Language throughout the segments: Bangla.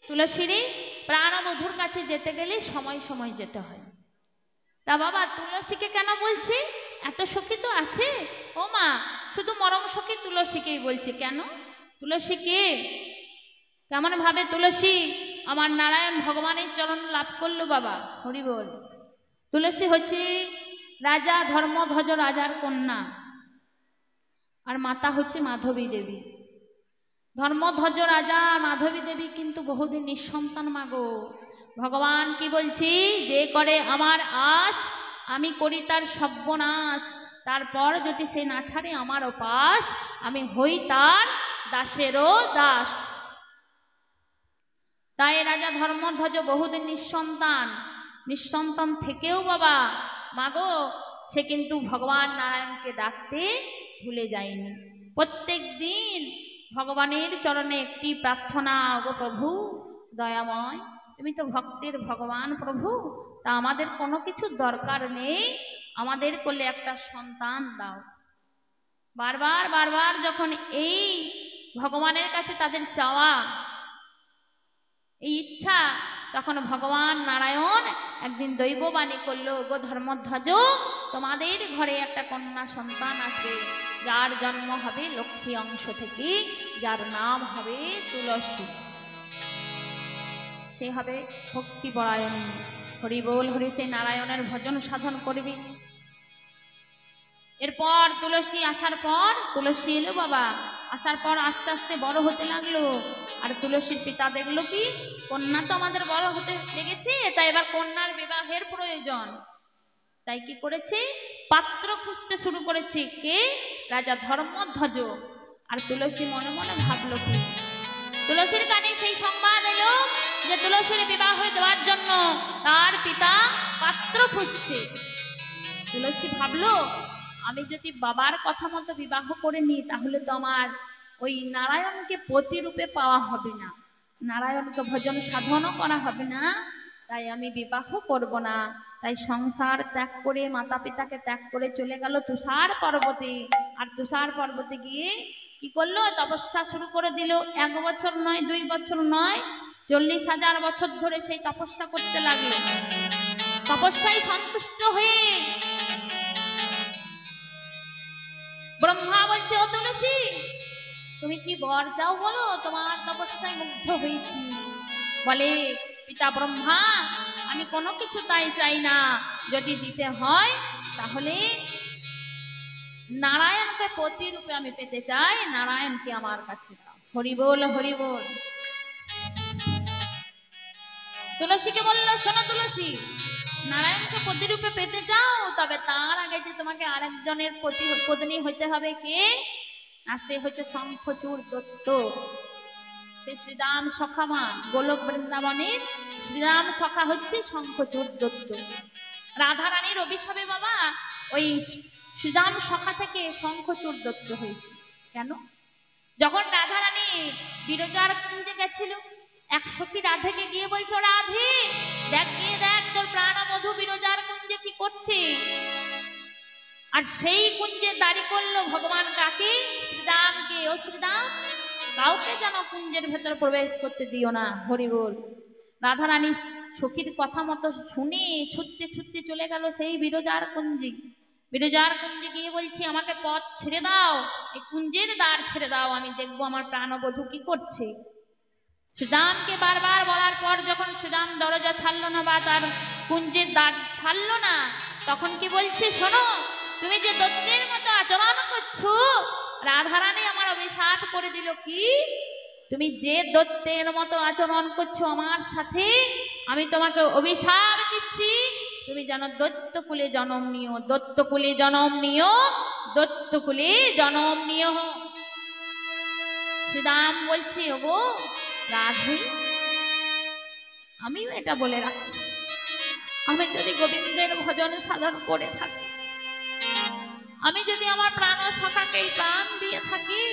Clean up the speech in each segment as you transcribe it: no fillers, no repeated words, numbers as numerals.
তুলসীর প্রাণবধূর কাছে যেতে গেলে সময় সময় যেতে হয়। তা বাবা তুলসীকে কেন বলছি? এত সখী তো আছে। ও মা, শুধু মরম সখী তুলসীকেই বলছি কেন? তুলসী কে? কেমন ভাবে তুলসী আমার নারায়ণ ভগবানের চরণ লাভ করলো বাবা? হরি বল। তুলসী হচ্ছে রাজা ধর্মধ্বজ রাজার কন্যা, আর মাতা হচ্ছে মাধবী দেবী। ধর্মধ্বজ রাজা মাধবী দেবী কিন্তু বহুদিন নিঃসন্তান মাগো। ভগবান কি বলছি, যে করে আমার আস আমি করি তার সর্বনাশ, তারপর যদি সে না ছাড়ে আমার উপাস আমি হই তার দাসেরও দাস। তাই রাজা ধর্মধ্বজ বহুদিন নিঃসন্তান থেকেও বাবা মাগো সে কিন্তু ভগবান নারায়ণকে ডাকতে ভুলে যায়নি। প্রত্যেক দিন ভগবানের চরণে একটি প্রার্থনা, গো প্রভু দয়াময়, তুমি তো ভক্তের ভগবান প্রভু, তা আমাদের কোনো কিছু দরকার নেই, আমাদের কোলে একটা সন্তান দাও। বারবার বারবার যখন এই ভগবানের কাছে তাদের চাওয়া, এই ইচ্ছা, তখন ভগবান নারায়ণ একদিন দৈববাণী করলো, গো ধর্মধ্বজ তোমাদের ঘরে একটা কন্যা সন্তান আসবে, যার জন্ম হবে লক্ষ্মী অংশ থেকে, যার নাম হবে তুলসী। সে হবে ভক্তি পরায়ণী। হরি বল হরি, সে নারায়ণের ভজন সাধন করবি। এরপর তুলসী আসার পর, তুলসী এলো বাবা, আসার পর আস্তে আস্তে বড় হতে লাগলো। আর তুলসীর পিতা দেখলো কি কন্যা তো আমাদের বড় হতে লেগেছে, তাই এবার কন্যার বিবাহের প্রয়োজন। তাই কি করেছে, পাত্র খুঁজতে শুরু করেছে। কে? রাজা ধর্মধ্বজ। আর তুলসী মনে মনে ভাবলো কি, তুলসীর কানে সেই সংবাদ এলো যে তুলসীর বিবাহ দেওয়ার জন্য তার পিতা পাত্র খুঁজছে। তুলসী ভাবলো, আমি যদি বাবার কথা মতো বিবাহ করে নিই তাহলে তো আমার ওই নারায়ণকে পতিরূপে পাওয়া হবে না, নারায়ণকে ভজন সাধনও করা হবে না, তাই আমি বিবাহ করব না। তাই সংসার ত্যাগ করে, মাতা পিতাকে ত্যাগ করে চলে গেল তুষার পর্বতে। আর তুষার পর্বতে গিয়ে কি করলো, তপস্যা শুরু করে দিল। 1 বছর নয়, 2 বছর নয়, 40,000 বছর ধরে সেই তপস্যা করতে লাগলো। তপস্যায় সন্তুষ্ট হয়ে ব্রহ্মা বলছে, ও তুলসী তুমি কি বর চাও বলো, তোমার তপস্যায় মুগ্ধ হয়েছি। বলে, পিতা ব্রহ্মা আমি কোনো কিছু তাই চাই না, যদি দিতে হয় তাহলে নারায়ণকে পতিরূপে আমি পেতে চাই, নারায়ণকে আমার কাছে দাও। হরি বল হরি বল। তুলসীকে বলল, শোনো তুলসী, নারায়ণকে পতিরূপে পেতে চাও, তবে তার আগে যে তোমাকে আরেকজনের পত্নী হইতে হবে। কে? আর সে হচ্ছে শঙ্খচূড় দত্ত। সে শ্রীরাম সখা মা, গোলক বৃন্দাবনের শ্রীরাম সখা হচ্ছে শঙ্খচূড় দত্ত। রাধারানীর অভিশাপে বাবা ওই শ্রীরাম সখা থেকে শঙ্খচূড় দত্ত হয়েছে। কেন? যখন রাধারানী বিরজার কুঞ্জে গেছিল, এক সখী রাধেকে গিয়ে বলছো, রাধে দেখ গিয়ে দেখ তোর প্রাণবধূ বিরজার কুঞ্জে কি করছে। আর সেই কুঞ্জে দাঁড়ি করলো ভগবান কাকে? শ্রীরামকে। ও শ্রীরাম, কাউকে যেন কুঞ্জের ভেতর প্রবেশ করতে দিও না। হরি বল। রাধারানী সখীর কথা মতো শুনে ছুটতে ছুটতে চলে গেল সেই বিরজার কুঞ্জে। বিরজার কুঞ্জে গিয়ে বলছি, আমাকে পথ ছেড়ে দাও, এই কুঞ্জের দ্বার ছেড়ে দাও, আমি দেখবো আমার প্রাণবধূ কি করছে। শ্রীরামকে বারবার বলার পর যখন শ্রীরাম দরজা ছাড়লো না বা তার কুঞ্জের দ্বার ছাড়লো না, তখন কি বলছে, শোনো তুমি যে দত্তের মতো আচরণ করছো, রাধারানী আমার অভিশাপ করে দিল। কি? তুমি যে দত্তের মতো আচরণ করছো আমার সাথে, আমি তোমাকে অভিশাপ দিচ্ছি, তুমি যেন দত্তকুলে জন্ম নিও, দত্তকুলে জন্ম নিও, দত্তকুলে জন্ম নিও। শ্রীরাম বলছে, ওগো রাধে, আমিও এটা বলে রাখছি, আমি যদি গোবিন্দের ভজন সাধন করে থাকি, আমি যদি আমার প্রাণ সখাকে প্রাণ দিয়ে থাকি,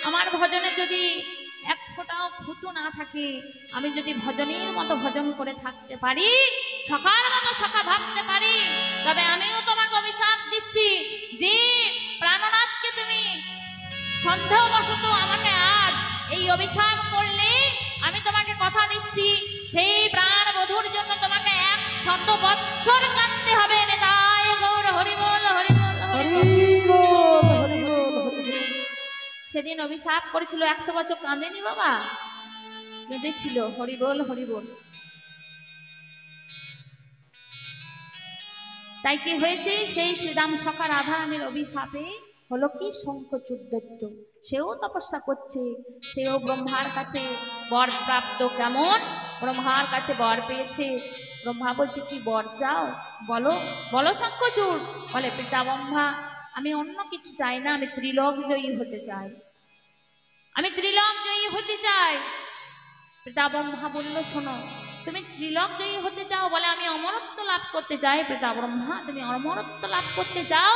আমার ভজনে যদি এক ফোঁটাও খুঁতো না থাকে, আমি যদি ভজনের মতো ভজন করে থাকতে পারি, সখার মতো সখা ভাবতে পারি, তবে আমিও তোমাকে অভিশাপ দিচ্ছি যে প্রাণনাথকে তুমি সন্দেহবশত আমাকে আজ এই অভিশাপ করলে, আমি তোমাকে বলছি সেই প্রাণ বধূর জন্য তোমাকে 100 বছর কাঁদতে হবে। নেতাই গৌর হরি বল, হরি বল, হরি বল। সেদিন অভিশাপ করেছিল 100 বছর, কাঁদেনি বাবা? কেঁদেছিল। হরি বল, হরি বল। তাই কি হয়েছে? সেই শ্রীরাম সখা রাধারানীর অভিশাপে হলো কি শঙ্খচূড় দৈত্য, সেও তপস্যা করছে, সেও ব্রহ্মার কাছে বর প্রাপ্ত। কেমন? ব্রহ্মার কাছে বর পেয়েছে। ব্রহ্মা বলছে কি বর চাও? বলো বলো শঙ্খচূড়। বলে পিতা ব্রহ্মা, আমি অন্য কিছু চাই না, আমি ত্রিলোক জয়ী হতে চাই, আমি ত্রিলোক জয়ী হতে চাই। পিতা ব্রহ্মা বলল শোনো, তুমি ত্রিলোক জয়ী হতে চাও? বলে আমি অমরত্ব লাভ করতে চাই। পিতা ব্রহ্মা, তুমি অমরত্ব লাভ করতে চাও?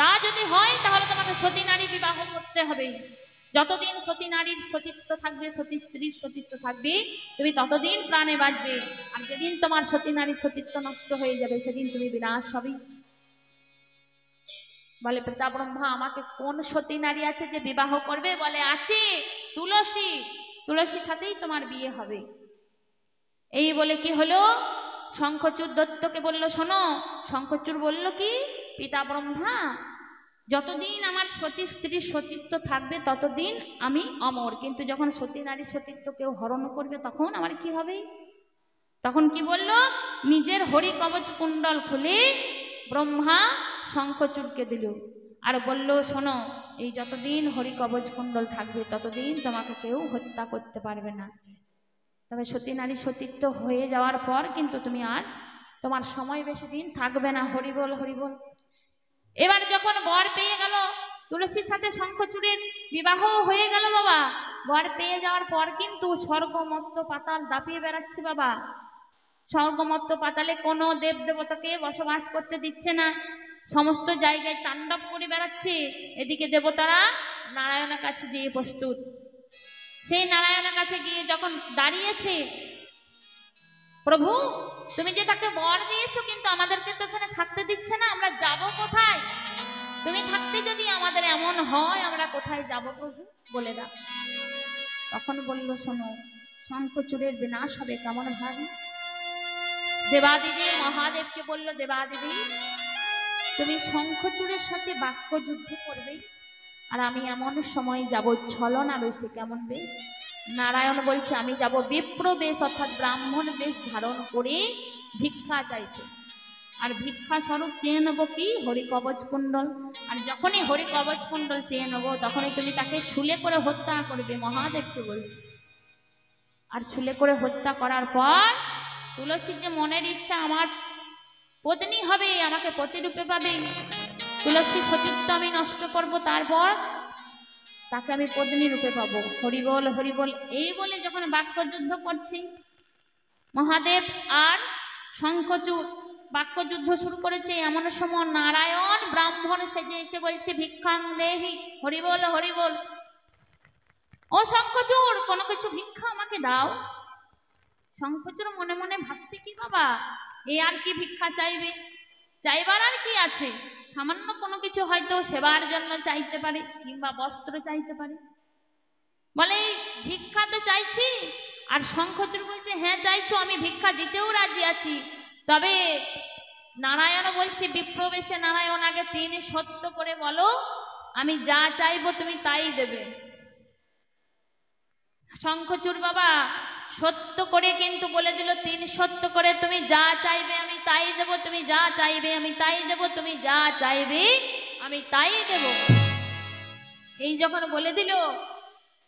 তা যদি হয় তাহলে তোমাকে সতী নারী বিবাহ করতে হবে। যতদিন সতী নারীর সতীত্ব থাকবে, সতী স্ত্রীর সতীত্ব থাকবে, তুমি ততদিন প্রাণে বাঁচবে। আর যেদিন তোমার সতী নারীর সতীত্ব নষ্ট হয়ে যাবে, সেদিন তুমি বিনাশ হবে। বলে পিতা ব্রহ্মা, আমাকে কোন সতী নারী আছে যে বিবাহ করবে? বলে আছে, তুলসী। তুলসীর সাথেই তোমার বিয়ে হবে। এই বলে কি হলো, শঙ্খচূড় দত্তকে বলল শোনো। শঙ্খচূড় বলল কি, পিতা ব্রহ্মা, যতদিন আমার সতী স্ত্রীর সতীত্ব থাকবে ততদিন আমি অমর, কিন্তু যখন সতী নারীর সতীত্ব কেউ হরণ করবে তখন আমার কি হবে? তখন কি বলল, নিজের হরি কবচ কুণ্ডল খুলে ব্রহ্মা শঙ্খচূড়কে দিল আর বলল শোনো, এই যতদিন হরি কবচ কুণ্ডল থাকবে ততদিন তোমাকে কেউ হত্যা করতে পারবে না। তবে সতী নারী সতীত্ব হয়ে যাওয়ার পর কিন্তু তুমি আর, তোমার সময় বেশি দিন থাকবে না। হরি বল, হরি বল। এবার যখন বর পেয়ে গেল, তুলসীর সাথে শঙ্খচূড়ের বিবাহ হয়ে গেল বাবা। বর পেয়ে যাওয়ার পর কিন্তু স্বর্গ মর্ত্য পাতাল দাপিয়ে বেড়াচ্ছে বাবা। স্বর্গ মর্ত্য পাতালে কোনো দেব দেবতাকে বসবাস করতে দিচ্ছে না, সমস্ত জায়গায় তাণ্ডব করে বেড়াচ্ছে। এদিকে দেবতারা নারায়ণের কাছে গিয়ে প্রস্তুত। সেই নারায়ণের কাছে গিয়ে যখন দাঁড়িয়েছে, প্রভু তুমি যে তাকে বর দিয়েছো, কিন্তু আমাদেরকে তো এখানে থাকতে দিচ্ছে না, আমরা যাব কোথায়? তুমি থাকতে যদি আমাদের এমন হয়, আমরা কোথায় যাব প্রভু, বলে দাও। তখন বলল শোনো, শঙ্খচূড়ের বিনাশ হবে কেমন ভাবে? দেবাদিদেব মহাদেবকে বলল, দেবাদিদেব তুমি শঙ্খচূড়ের সাথে বাক্য যুদ্ধ করবে, আর আমি এমন সময় যাব ছলনা বেশে। কেমন বেশ? নারায়ণ বলছে আমি যাব বিপ্র বেশ, অর্থাৎ ব্রাহ্মণ বেশ ধারণ করে ভিক্ষা চাইতে। আর ভিক্ষা স্বরূপ চেয়ে নেবো কি? হরি কবচ কুণ্ডল। আর যখনই হরি কবচ কুণ্ডল চেয়ে নেবো, তখনই তুমি তাকে ছুলে করে হত্যা করবে, মহাদেবকে বলছে। আর ছুলে করে হত্যা করার পর তুলসীর যে মনের ইচ্ছা, আমার পত্নী হবে, আমাকে পতিরূপে পাবে, তুলসী সতীত্ব আমি নষ্ট করব, তারপর তাকে আমি পত্নী রূপে পাবো। হরি বল, হরি বল। এই বলে যখন বাক্য যুদ্ধ করছি, মহাদেব আর শঙ্খচূড় বাক্য যুদ্ধ শুরু করেছে, এমন সময় নারায়ণ ব্রাহ্মণ সেজে এসে বলছে ভিক্ষাং দেহি। হরি বল, হরি বল। ও শঙ্খচূড়, কোনো কিছু ভিক্ষা আমাকে দাও। শঙ্খচূড় মনে মনে ভাবছে কি বাবা, এ আর কি ভিক্ষা চাইবে? চাইবার আর কি আছে? সামান্য কোনো কিছু হয়তো সেবার জন্য চাইতে পারে, কিংবা বস্ত্র চাইতে পারে। বলে ভিক্ষা তো চাইছি। আর শঙ্খচূড় বলছে হ্যাঁ চাইছো, আমি ভিক্ষা দিতেও রাজি আছি, তবে নারায়ণ বলছে বিপ্রবেশে নারায়ণ আগে তিনি সত্য করে বলো, আমি যা চাইবো তুমি তাই দেবে। শঙ্খচূড় বাবা সত্য করে কিন্তু বলে দিল, তিনি সত্য করে, তুমি যা চাইবে আমি তাই দেব, তুমি যা চাইবে আমি তাই দেব, তুমি যা চাইবে আমি তাই দেব। এই যখন বলে দিল,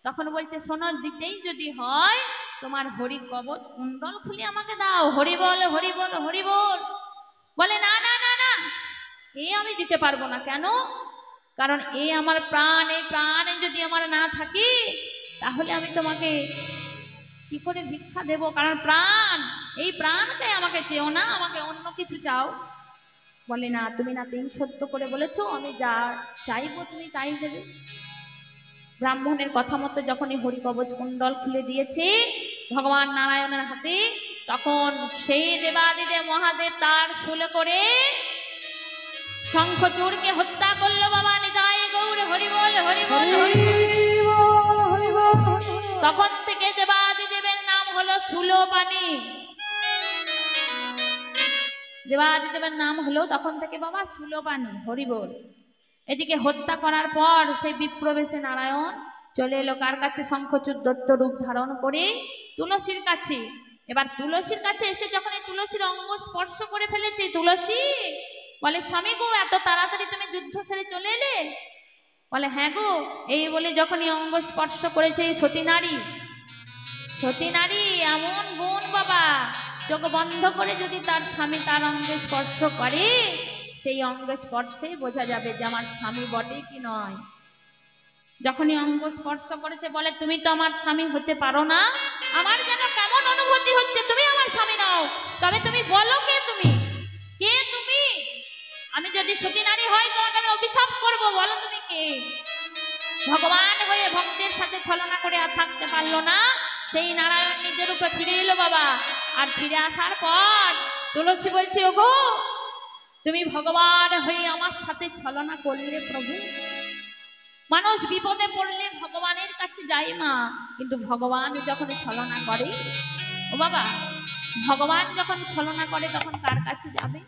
তখন বলছে শোনো, দিতেই যদি হয় তোমার হরি কবচ কুণ্ডল খুলে আমাকে দাও। হরি বল, হরি বল, হরি বল। বলে না না না না, এ আমি দিতে পারবো না। কেন? কারণ এ আমার প্রাণ, এই প্রাণে যদি আমার না থাকে তাহলে আমি তোমাকে কি করে ভিক্ষা দেব? কারণ প্রাণ, এই প্রাণকে আমাকে চেও না, আমাকে অন্য কিছু চাও। বলে না, তুমি না তিন সত্য করে বলেছো, আমি যা চাইবো তুমি তাই দেবে। ব্রাহ্মণের কথা মতো যখনই হরি কবচ কুণ্ডল খুলে দিয়েছে ভগবান নারায়ণের হাতে, তখন সেই দেবাদিদেব মহাদেব তার শুল করে শঙ্খচূড়কে হত্যা করলো বাবা। নিতাই গৌর হরি বল, হরি বল, হরি বল। তখন থেকে দেবাদিদেবের নাম হলো সুলোপানি। দেবাদিদেবের নাম হলো তখন থেকে বাবা সুলোপানি, হরিবোল। এদিকে হত্যা করার পর সেই বিপ্রবেশে নারায়ণ চলে এলো কার কাছে? শঙ্খচূড় দত্ত রূপ ধারণ করে তুলসীর কাছে। এবার তুলসীর কাছে এসে যখন এই তুলসীর অঙ্গ স্পর্শ করে ফেলেছে, তুলসী বলে স্বামী গো, এত তাড়াতাড়ি তুমি যুদ্ধ সেরে চলে এলে? বলে হ্যাঁ গো। এই বলে যখন এই অঙ্গ স্পর্শ করেছে সতী নারী, সতী নারী এমন গুণ বাবা, চোখ বন্ধ করে যদি তার স্বামী তার অঙ্গে স্পর্শ করে, সেই অঙ্গ স্পর্শেই বোঝা যাবে যে আমার স্বামী বটে কি নয়। যখনই অঙ্গ স্পর্শ করেছে বলে তুমি তো আমার স্বামী হতে পারো না, আমার যেন কেমন অনুভূতি হচ্ছে তুমি আমার স্বামী নাও। তবে তুমি বলো কে তুমি, কে তুমি? আমি যদি সতী নারী হয় তোমাকে আমি অভিশাপ করব, বলো তুমি কে? ভগবান হয়ে ভক্তের সাথে ছলনা করে আর থাকতে পারলো না, সেই নারায়ণ নিজের উপরে ফিরে এলো বাবা। আর ফিরে আসার পর তুলসী বলছে ওগো, তুমি ভগবান হয়ে আমার সাথে ছলনা করলে প্রভু। মানুষ বিপদে পড়লে ভগবানের কাছে যায় মা, কিন্তু ভগবান যখন ছলনা করে, ও বাবা, ভগবান যখন ছলনা করে তখন কার কাছে যাবে?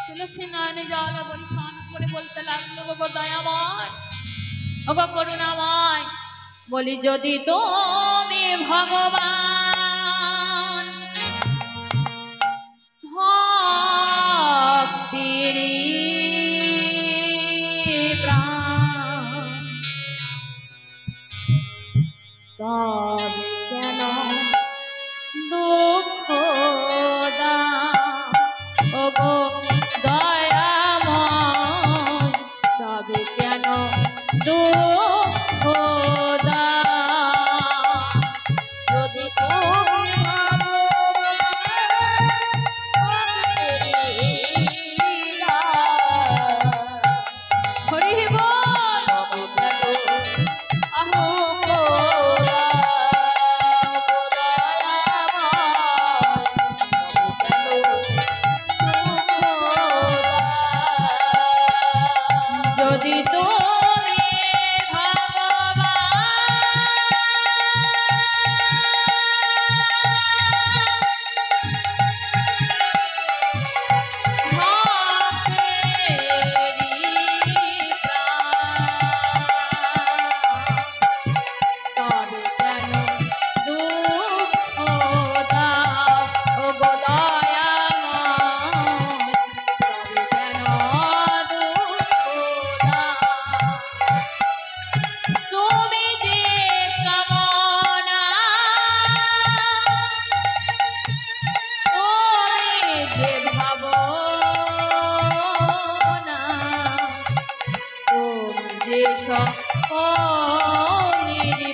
তুলসী নয়নে জল বরিশন করে বলতে লাগলো ওগো দয়াময়, ওগো করুণাময়, বলি যদি তুমি ভগবান ভক্তির প্রাণ, তবে কেন দুঃখ দাও ওগো দয়াময়, তবে কেন দুঃখ দাও? যদি তুমি হরি বল, আহো যদি তুমি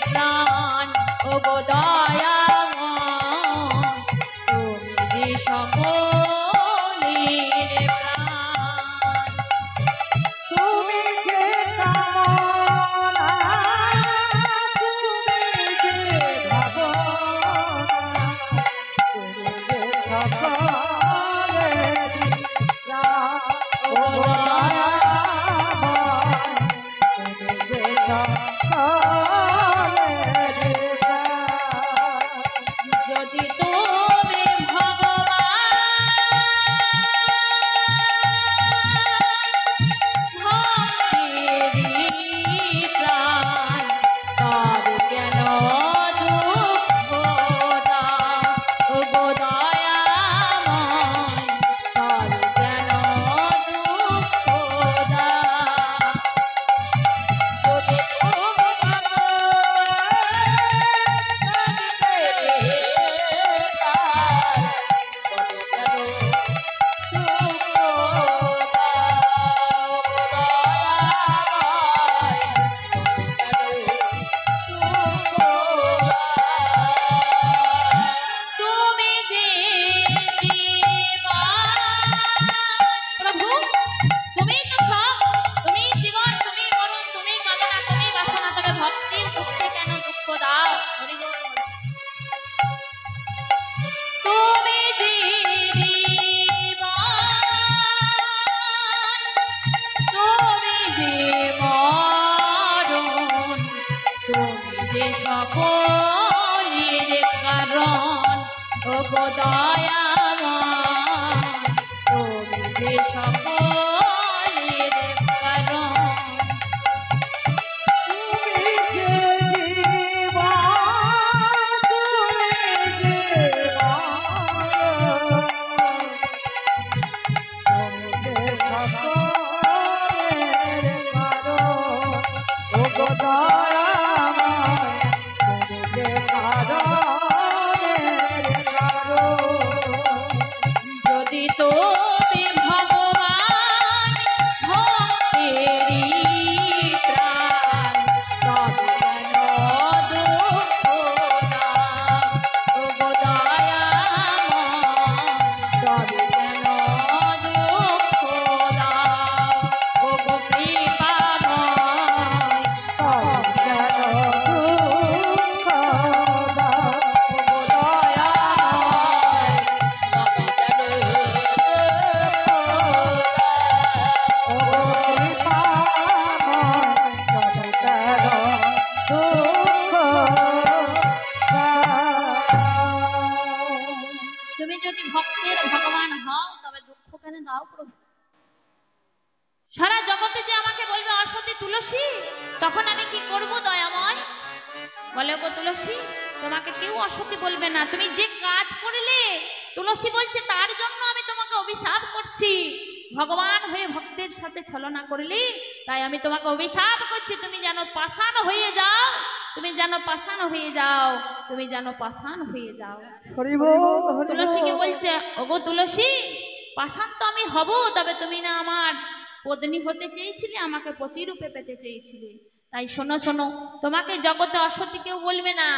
প্রাণ ওগো দয়াময়, তুমি সকলের প্রাণ, তুমি যে কামনা, তুমি যে ভাবনা, তুমি যে সকলের প্রাণ ওগো দয়াময়, তুমি যে যদি তুমি ভগবান প্রাণ, তবে কেন দুঃখ দাও ওগো দয়াময়, তবে কেন দুঃখ দাও? যদি তুমি গো দয়াময় তুমি যে সকলের কারণ। যদি তুমি ভগবান ভক্তেরই প্রাণ তবে কেন দুঃখ দাও ওগো দয়াময় তবে কেন দুঃখ দাও ওগো কৃপাময় তবে কেন দুঃখ দাও ওগো দয়াময় তবে কেন তুমি যদি ভক্তের ভগবান হও তবে দুঃখ কেন দাও প্রভু? সারা জগতে যে আমাকে বলবে অসতী তুলসী, তখন আমি কি করব দয়াময়? বলে গো তুলসী, তোমাকে কেউ অসতী বলবে না। তুমি যে কাজ করলে তুলসী বলছে তার জন্য আমি তোমাকে অভিশাপ করছি। ভগবান হয়ে ভক্তের সাথে ছলনা করলে তাই আমি তোমাকে অভিশাপ করছি। তুমি যেন পাষাণ হয়ে যাও, তুমি যেন পাষাণ হয়ে যাও, তুমি যেন পাষাণ হয়ে যাও। তুলসীকে বলছে ওগো তুলসী, পাষাণ তো আমি হব, তবে তুমি না আমার পত্নী হতে চেয়েছিলে, আমাকে পতিরূপে পেতে চেয়েছিলে। তাই শোনো শোনো, তোমাকে জগতে অসতী কেউ বলবে না।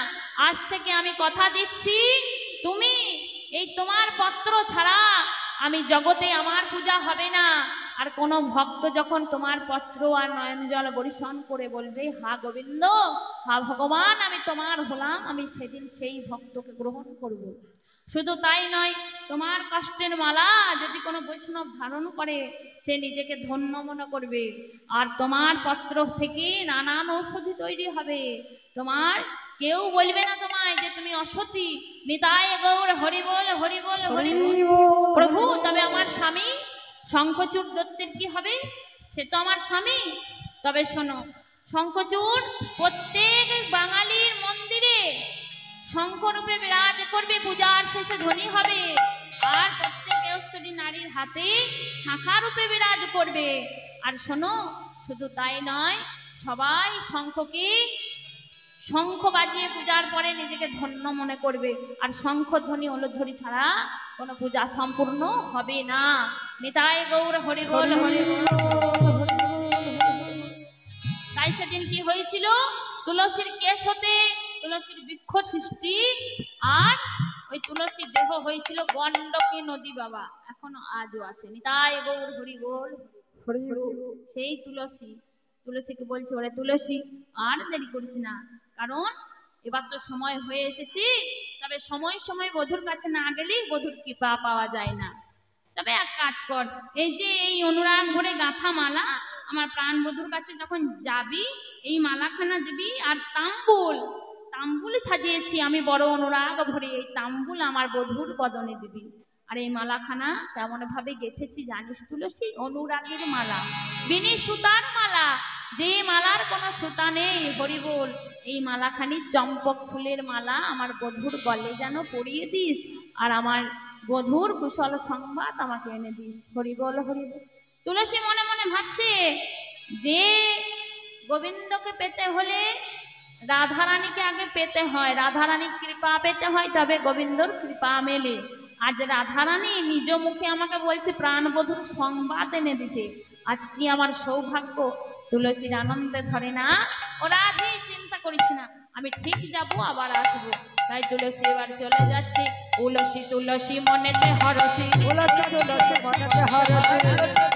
আজ থেকে আমি কথা দিচ্ছি, তুমি এই তোমার পত্র ছাড়া আমি জগতে আমার পূজা হবে না। আর কোনো ভক্ত যখন তোমার পত্র আর নয়ন জল বরিশন করে বলবে হা গোবিন্দ, হা ভগবান, আমি তোমার হলাম, আমি সেদিন সেই ভক্তকে গ্রহণ করব। শুধু তাই নয়, তোমার কষ্টের মালা যদি কোনো বৈষ্ণব ধারণ করে সে নিজেকে ধন্য মনে করবে। আর তোমার পত্র থেকে নানান ঔষধি তৈরি হবে। তোমার কেউ বলবে না তোমায় যে তুমি অসতী। নিতাই গৌর হরি বল হরি বল হরি বল। প্রভু, তবে আমার স্বামী শঙ্খচূড় দত্তের কি হবে? সে তো আমার স্বামী। তবে শোনো, শঙ্খচূড় প্রত্যেক বাঙালির মন্দিরে শঙ্খরূপে বিরাজ করবে, পূজার শেষে ধ্বনি হবে। আর প্রত্যেক গৃহস্থী নারীর হাতে শাখা রূপে বিরাজ করবে। আর শোনো, শুধু তাই নয়, সবাই শঙ্খ বাজিয়ে পূজার পরে নিজেকে ধন্য মনে করবে। আর শঙ্খ ধ্বনি ওলধ্বনি ছাড়া কোনো পূজা সম্পূর্ণ হবে না। নিতাই গৌর হরি বল হরি বল। তাই সেদিন কি হয়েছিল? তুলসীর কেশ হতে তুলসীর বৃক্ষ সৃষ্টি, আর ওই তুলসীর দেহ হয়েছিল গণ্ডকী নদী বাবা, এখনো আজও আছে। নিতাই গৌর হরি বল। সেই তুলসীকে বলছে, ওরে তুলসী, আর দেরি করিস না, কারণ এবার তো সময় হয়ে এসেছি। তবে সময় বধূর কাছে না গেলে বধূর কৃপা পাওয়া যায় না। তবে এক কাজ কর, এই যে এই অনুরাগ ভরে গাঁথা মালা আমার প্রাণ বধূর কাছে যখন যাবি, এই মালাখানা দিবি। আর তাম্বুল সাজিয়েছি আমি বড় অনুরাগ ভরে, এই তাম্বুল আমার বধূর বদনে দিবি। আর এই মালাখানা কেমন ভাবে গেঁথেছি জানিস তুলসী? অনুরাগের মালা, বিনি সুতার মালা, যে মালার কোনো সুতা নেই। হরি বল। এই মালাখানি চম্পক ফুলের মালা আমার বধূর গলে যেন পরিয়ে দিস, আর আমার বধূর কুশল সংবাদ আমাকে এনে দিস। হরি বল হরি বল। তুলসী মনে মনে ভাবছে যে গোবিন্দকে পেতে হলে রাধারানীকে আগে পেতে হয়, রাধারানীর কৃপা পেতে হয়, তবে গোবিন্দর কৃপা মেলে। আজ রাধারানী নিজ মুখে আমাকে বলছে প্রাণবধূর সংবাদ এনে দিতে। আজ কি আমার সৌভাগ্য। তুলসীর আনন্দে ধরে না। ও রাধে, চিন্তা করিস না, আমি ঠিক যাবো, আবার আসবো। তাই তুলসী এবার চলে যাচ্ছে। তুলসী তুলসী মনেতে হরসি, তুলসী তুলসী মনেতে হরসি,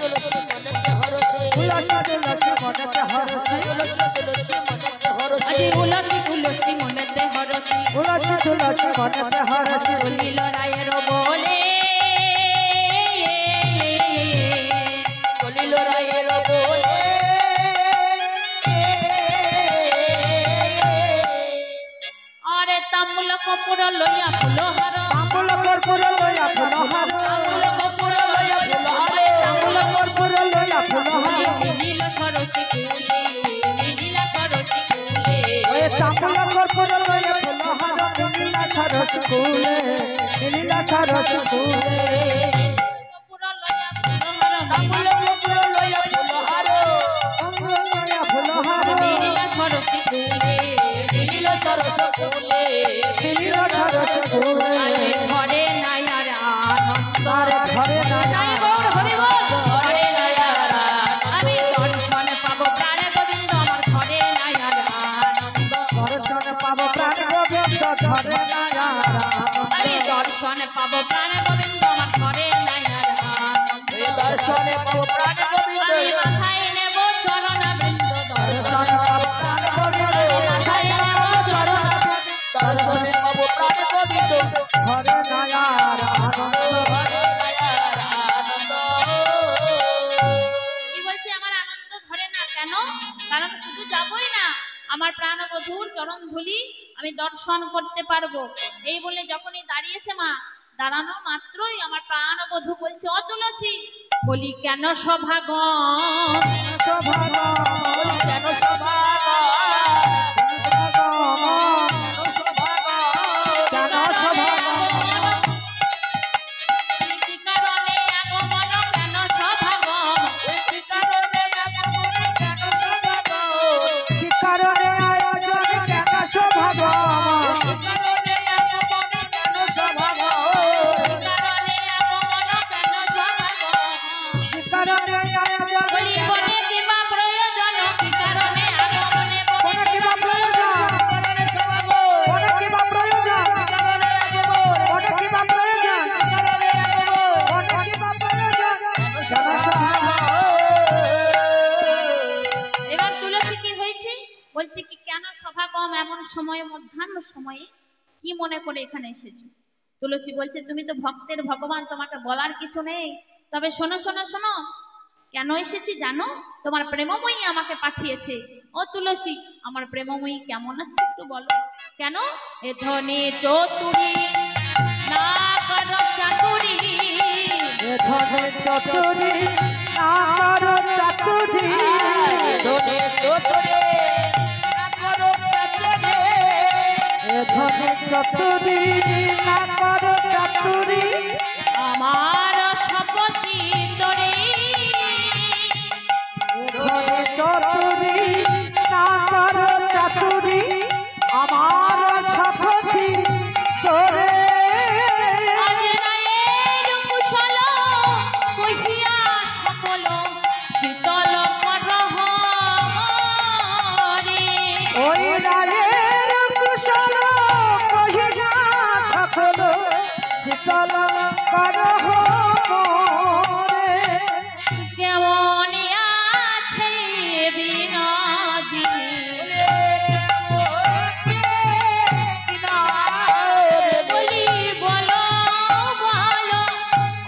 তুলসী মনেতে হরসি, তুলসী তুলসী মনেতে হরসি, তুলসী তুলসী মনেতে হরসি, তুলসী তুলসী মনেতে হরসি, তুলসী তুলসী মনেতে হরসি। চলিল রায়ের বলে, চলিল রায়ের বলে, আরে তাম্বুল কপুর লইয়া ফুলহার, তাম্বুল সরস কুলে মিলিলা সরস কুলে তাম্বুল কপুর লইয়া ফুলহার মিলিলা সরস কুলে মিলিলা সরস কুলে মিলিলা সরস কুলে ঘরে নাই আর আনন্দ ঘরে নাই ঘরে নাই আর আমি দর্শন পাবো প্রাণ গোবিন্দ আমার ঘরে নাই আর আনন্দ দর্শন পাবো প্রাণ গোবিন্দ ঘরে নাই আর আমি দর্শন পাবো প্রাণ গোবিন্দ আমার ঘরে নাই আর আনন্দ দর্শনে পাবো প্রাণ গোবিন্দ আমি মাথায় নেব চরণ বৃন্দ দর্শন পাবো প্রাণ গোবিন্দ মাথায় নেব চরণ দর্শনে পাবো প্রাণ গোবিন্দ ঘরে নাই আর আনন্দ কি বলছে আমার আনন্দ ধরে না কেন? কারণ শুধু যাবই না, আমার প্রাণবধূর চরণ ধুলি আমি দর্শন করতে পারবো। এই বলে যখনই দাঁড়িয়েছে মা, দাঁড়ানো মাত্রই আমার প্রাণবধূ বলছে ও তুলসী, বলি কেন সভাগম কেন কেন কি কারণে আগমন কেন সভাগম কি কারণে আয়োজন কেন সভাগম কি কারণে আগমন কেন সভাগম কি কারণে আয়োজন বলি বলে কিবা প্রয়োজন কি কারণে আগমনে কোন কিবা প্রয়োজন কোন কিবা প্রয়োজন কোন কিবা প্রয়োজন কোন কিবা প্রয়োজন কেন এবার তুলসী কি হয়েছে বলছে কি কেন সভাগম এমন সময়ে মধ্যাহ্ন সময়ে কি মনে করে এখানে এসেছো? তুলসী বলছে তুমি তো ভক্তের ভগবান, তোমাকে বলার কিছু নেই, তবে শোনো শোনো শোনো কেন এসেছি জানো? তোমার প্রেমময়ী আমাকে পাঠিয়েছে। ও তুলসী, আমার প্রেমময়ী কেমন আছে একটু বলো। কেন? এ ধনে চতুরী না করো চাতুরী ধনে চতুরী না করো চাতুরী ধনে চতুরী ধনে চতুরী না করো চাতুরী আমার শপথি তোরে ধনে চতুরী না করো চাতুরী আমার শপথি তোরে আজ রায়ের কুশল কহিয়া সকল শীতল করহ রে ওই রায়ের কুশল কহিয়া সকল শীতল করহ মোরে কেমন আছে বিনোদিনী বলি বলো বলো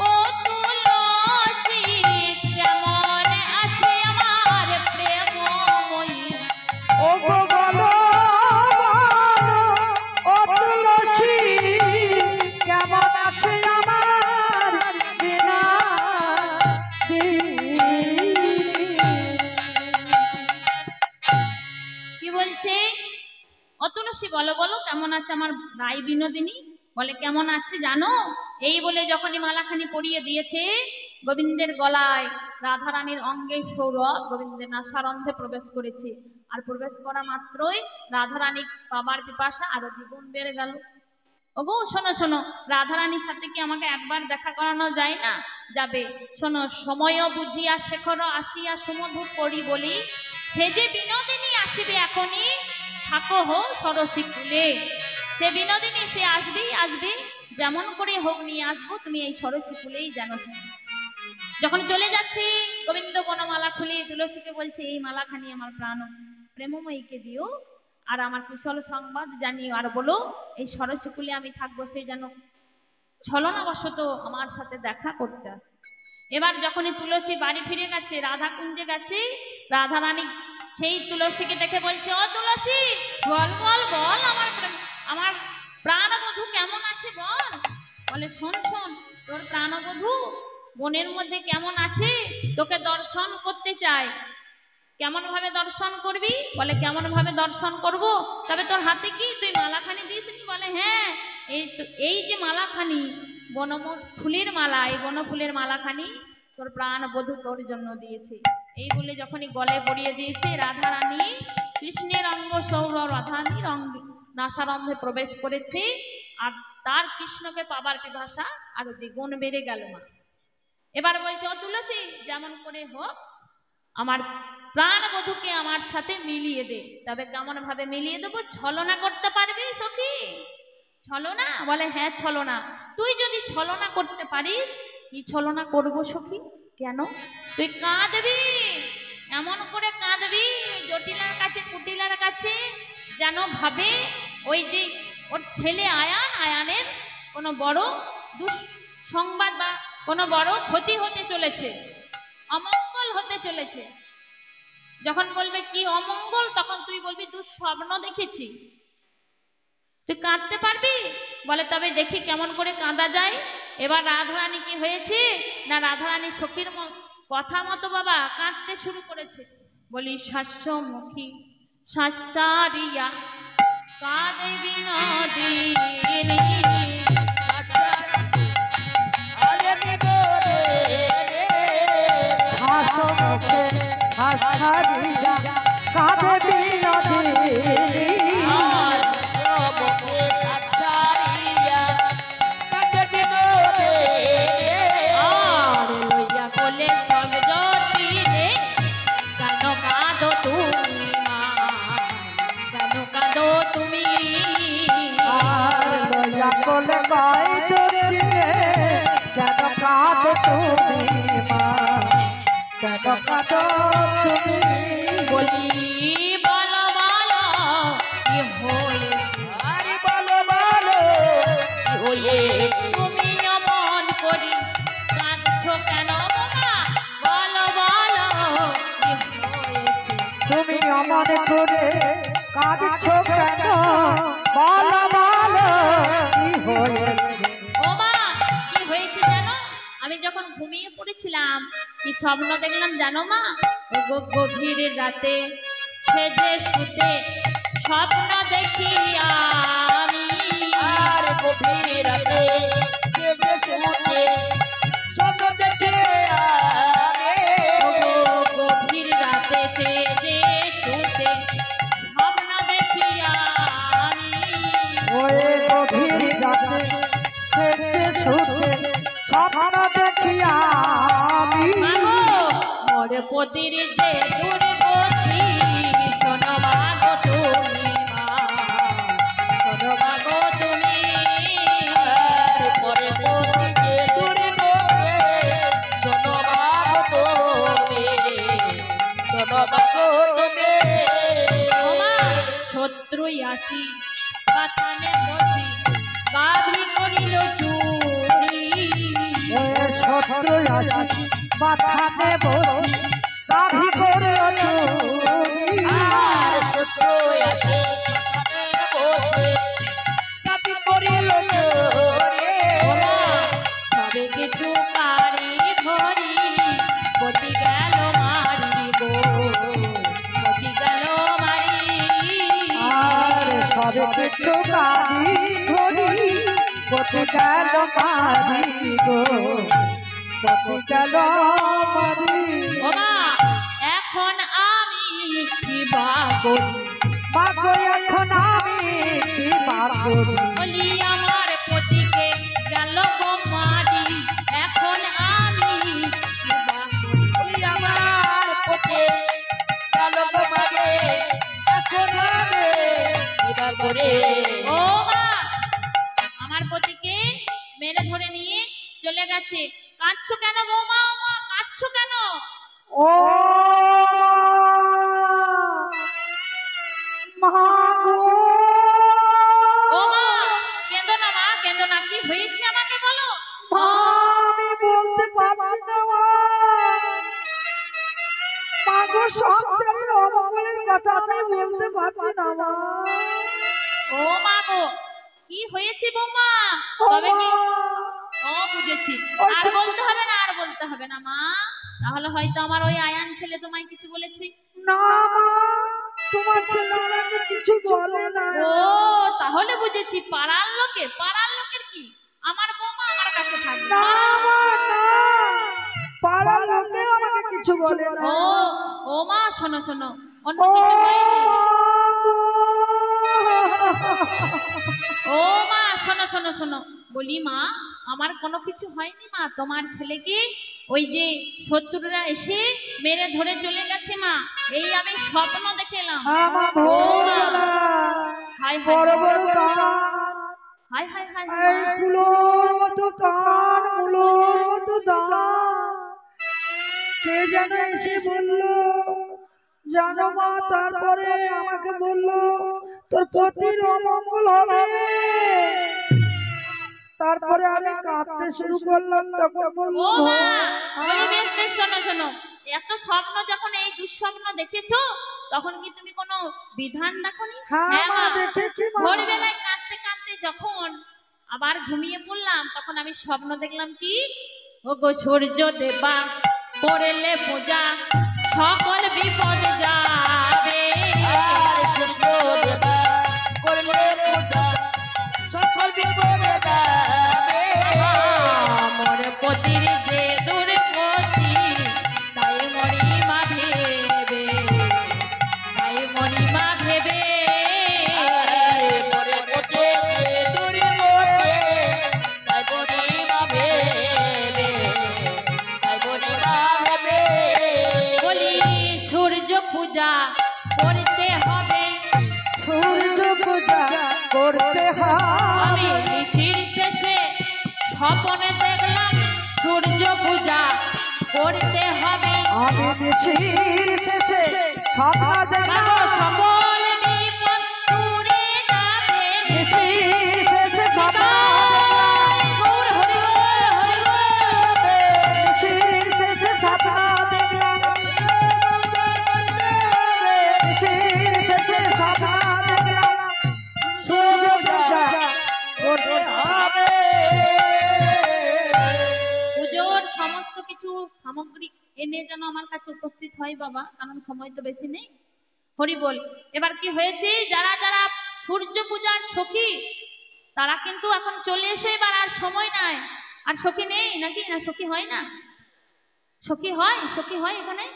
ও তুলসী কেমন আছে আমার প্রেমময়ী ও গো বলো ও তুলসী কেমন আছে আমার বিনা কি বলছে? ও তুলসী বলো বলো কেমন আছে আমার রায় বিনোদিনী? বলে কেমন আছে জানো? এই বলে যখনই মালাখানি পরিয়ে দিয়েছে গোবিন্দের গলায়, রাধারানীর অঙ্গে সৌরভ গোবিন্দের নাসারন্ধে প্রবেশ করেছে। আর প্রবেশ করা মাত্রই রাধারানী পাবার পিপাসা আরো দ্বিগুণ বেড়ে গেল। ওগো শোনো শোনো, রাধারানীর সাথে কি আমাকে একবার দেখা করানো যায় না? যাবে। শোনো, সময় বুঝিয়া শেখর আসিয়া সুমধুর করি বলি, সে যে বিনোদিনী আসিবে এখনই, থাকো হো সরসী কুলে। সে বিনোদিনী সে আসবেই আসবে, যেমন করে হোক নিয়ে আসবো, তুমি এই সরসী কুলেই জানো। যখন চলে যাচ্ছি গোবিন্দ বনমালা খুলে তুলসীকে বলছে এই মালাখানি আমার প্রাণ প্রেমময়ীকে দিও, আর আমার কুশল সংবাদ জানিও, আর বলো এই সরসী কুলে আমি থাকবো, সে যেন ছলনাবশত আমার সাথে দেখা করতে আসে। এবার যখনই তুলসী বাড়ি ফিরে গেছে, রাধা কুঞ্জে গেছে, রাধারানী সেই তুলসীকে দেখে বলছে ও তুলসী বল বল বল আমার প্রাণবধূ কেমন আছে বল। বলে শোন শোন, তোর প্রাণবধূ বনের মধ্যে কেমন আছে তোকে দর্শন করতে চায়। কেমন ভাবে দর্শন করবি? বলে কেমন ভাবে দর্শন করব? তবে তোর হাতে কি তুই মালাখানি দিয়েছিস? বলে হ্যাঁ, এই যে মালাখানি ফুলের মালা, এই বনফুলের মালাখানি তোর প্রাণ বধূ তোর জন্য দিয়েছে। এই বলে যখনই গলে পরিয়ে দিয়েছে, রাধারানী কৃষ্ণের অঙ্গ সৌর রাধারানীর অঙ্গে নাসারন্ধে প্রবেশ করেছে। আর তার কৃষ্ণকে পাবার পিপাসা আরো দ্বিগুণ বেড়ে গেল। মা এবার বলছে, ও তুলসী, যেমন করে হোক আমার প্রাণ বধূকে আমার সাথে মিলিয়ে দে। তবে কেমন ভাবে মিলিয়ে দেবো? ছলনা করতে পারবি সখী? ছলনা? বলে হ্যাঁ ছলনা। তুই যদি ছলনা করতে পারিস, কি ছলনা করবো সখী? কেন? তুই কাঁদবি, এমন করে কাঁদবি জটিলার কাছে কুটিলার কাছে, যেন ভাবে ওই যে ওর ছেলে আয়ানের কোনো বড় দুঃসংবাদ বা কোনো বড় ক্ষতি হতে চলেছে, অমঙ্গল হতে চলেছে। যখন বলবে কি অমঙ্গল, তখন তুই বলবি দুঃস্বপ্ন দেখেছি। তুই কাঁদতে পারবি? বলে তবে দেখি কেমন করে কাঁদা যায়। এবার রাধারানী কি হয়েছে না, রাধারানী সখীর কথা মতো বাবা কাঁদতে শুরু করেছে। বলি শাস্যমুখী শাস্যারিয়া কাঁদে বিনোদিনী, শাসমুখে শাস্যারিয়া কাঁদে বিনোদিনী, বলে গাই জোরে কেন কাঁদো তুমি মা, কেন কাঁদো তুমি? বলি বলো বলো কি হয়েছে, আরে বলো বলো কি হয়েছে? তুমি অমন করি কাঁদছো কেন বাবা? বলো বলো কি হয়েছে, তুমি অমন করে কাঁদছো কেন? বলো বলো কি হয়েছে? ও মা কি হয়েছে জানো? আমি যখন ঘুমিয়ে পড়েছিলাম কি স্বপ্ন দেখলাম জানো মা? গভীর রাতে সেজে শুতে স্বপ্ন দেখি আমি, আর গভীর রাতে সেজে শুতে স্বপ্ন দেখি আমি, গভীর রাতে সেজে শুতে স্বপ্ন দেখি আমি, ওই গভীর রাতে সেজে শুতে স্বপ্ন দেখি আমি। মোর পতির যে দুর্গতি, শোনো মাগো তুমি মা, শোনো মাগো তুমি, পরে পতি যে দুর্গতি, শোনো মাগো তুমি, শোনো মাগো তুমি। ওমা শত্রুই আসি বাথানে বসি বাবরি করিল চুরি, শত্রু আসি বাথানে বসি দাবি করে চুরি, আর শত্রু আসি বাথানে বসে দাবি করিল চুরি। সবে কিছু পারি ধরি পতি গেল মারি গো, পতি গেল মারি, আর সবে কিছু গাড়ি ধরি পতি গেল মারি গো, পতি গেল মারি। ওমা এখন আমি কি বাগরি, মাগো এখন আমি কি বাগরি, বলি আমার পতিকে গেল গো মারি, এখন আমি কি বাগরি, ওই আমার পথে গেল গো মারে, এখন আমি কি বাগরি। ও মা আমার পতিকে মেরে ধরে নিয়ে চলে গেছে। কাঁদছো কেন বৌমা? ও মা কাঁদছো কেন? ও মাগো, ও মা কেঁদো না মা, কেঁদো না, কি হয়েছে আমাকে বলো। আমি বলতে পারছি না মাগো, সংসারের অমঙ্গলের কথা আমি বলতে পারছি না মা। ও মা গো কি হয়েছে বৌমা? তবে কি ও বুঝেছি। আর বলতে হবে না, আর বলতে হবে না মা। তাহলে হয়তো আমার ওই আয়ান ছেলে তোমায় কিছু বলেছে। না মা, তোমার ছেলে আমাকে কিছু বলে না। ও তাহলে বুঝেছি, পাড়ার লোকের কি, আমার বৌমা আমার কাছে থাকবে। না মা, না, পাড়ার লোকে আমাকে কিছু বলে না। ও ও মা, শোনো শোনো, অন্য কিছু হয়নি। ও মা শোনো শোনো শোনো, বলি মা, আমার কোনো কিছু হয়নি মা। তোমার ছেলেকে ওই যে শত্রুরা এসে মেরে ধরে চলে গেছে মা, এই আমি স্বপ্ন দেখলাম। হাই হাই বড় বড় হাই হাই হাই কুলোর মতো কান, মুলোর মতো দাঁত, কে যেন এসে বললো জানো মা, তারপরে আমাকে বললো তোর পতির অমঙ্গল হবে। তারপরে আমি কাঁদতে শুরু করলাম, তখন বললো ও মা, ওই বেশ বেশ শোনো শোনো, এত স্বপ্ন যখন এই দুঃস্বপ্ন দেখেছো, তখন কি তুমি কোনো বিধান দেখোনি? হ্যাঁ মা, দেখেছি মা। ভোরবেলায় কাঁদতে কাঁদতে যখন আবার ঘুমিয়ে পড়লাম, তখন আমি স্বপ্ন দেখলাম কি, ও গো সূর্য দেবা করলে পূজা সকল বিপদ যাবে। আর সূর্য দেবা করলে পূজা সকল বিপদ যাবে। আমার পতির যে দুর্গতি, তাই মরিমা ভেবে, তাই মরিমা ভেবে। মরে পথে দুর্গতি, তাই মরিমা ভেবে, তাই মরিমা ভেবে। বলি সূর্য পূজা করতে হবে, সূর্য পূজা করতে আমি হবে। নিশির শেষে স্বপনে দেখলাম সূর্য পূজা করতে হবে। আমি নিশির শেষে স্বপ্ন দেখলাম, সকল বিপদ দূরে যাবে। নিশির শেষে স্বপ্ন গৌর হরি বল, হরি বল। নিশির শেষে স্বপ্ন দেখলাম, নিশির শেষে স্বপ্ন দেখলাম, সূর্য পূজা করতে হবে। পুজোর সমস্ত কিছু সামগ্রী এনে যেন আমার কাছে উপস্থিত হয় বাবা, কারণ সময় তো বেশি নেই। হরি বল। এবার কি হয়েছে, যারা যারা সূর্য পূজার সখী, তারা কিন্তু এখন চলে এসে, এবার আর সময় নাই। আর সখী নেই নাকি? না সখী হয় না? সখী হয়, সখী হয় এখানে?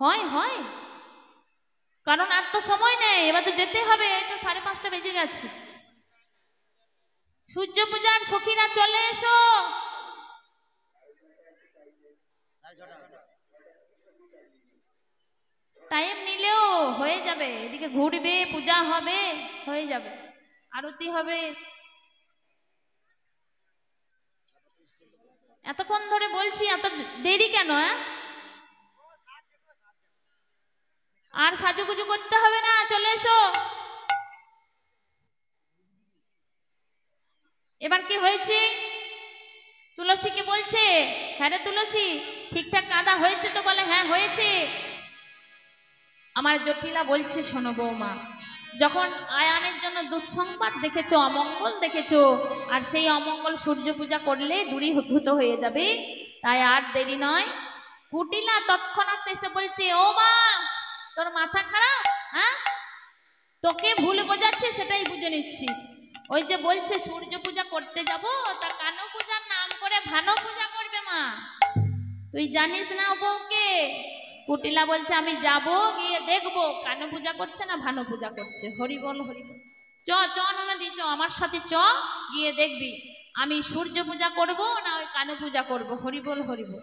হয় হয়, কারণ আর তো সময় নেই, এবার তো যেতে হবে, এই তো 5:30 বেজে গেছে। সূর্য পূজার সখীরা চলে এসো। টাইম নিলেও হয়ে যাবে, এদিকে ঘুরবে, পূজা হবে, হয়ে যাবে, আরতি হবে। এতক্ষণ ধরে বলছি, এত দেরি কেন? আর সাজুগুজু করতে হবে না, চলে এসো। এবার কি হয়েছে, তুলসীকে বলছে, হ্যাঁ রে তুলসী, ঠিকঠাক কাদা হয়েছে তো? বলে হ্যাঁ হয়েছে। আমার জটিলা বলছে, শোনো বৌমা, যখন আয়ানের জন্য দুঃসংবাদ দেখেছো, অমঙ্গল দেখেছো, আর সেই অমঙ্গল সূর্য পূজা করলে দূরীভূত হয়ে যাবে, তাই আর দেরি নয়। কুটিলা তৎক্ষণাৎ এসে বলছে, ও মা, তোর মাথা খারাপ? হ্যাঁ, তোকে ভুল বোঝাচ্ছে, সেটাই বুঝে নিচ্ছিস। ওই যে বলছে সূর্য পূজা করতে যাব, তা কানো পূজার নাম করে ভানো পূজা করবে মা, তুই জানিস না ও বউকে? কুটিলা বলছে, আমি যাব, গিয়ে দেখবো কানো পূজা করছে না ভানো পূজা করছে। হরি বল, হরি বল। চ চ ননদি, চ আমার সাথে, চ, গিয়ে দেখবি আমি সূর্য পূজা করব না ওই কানো পূজা করব। হরি বল, হরি বল।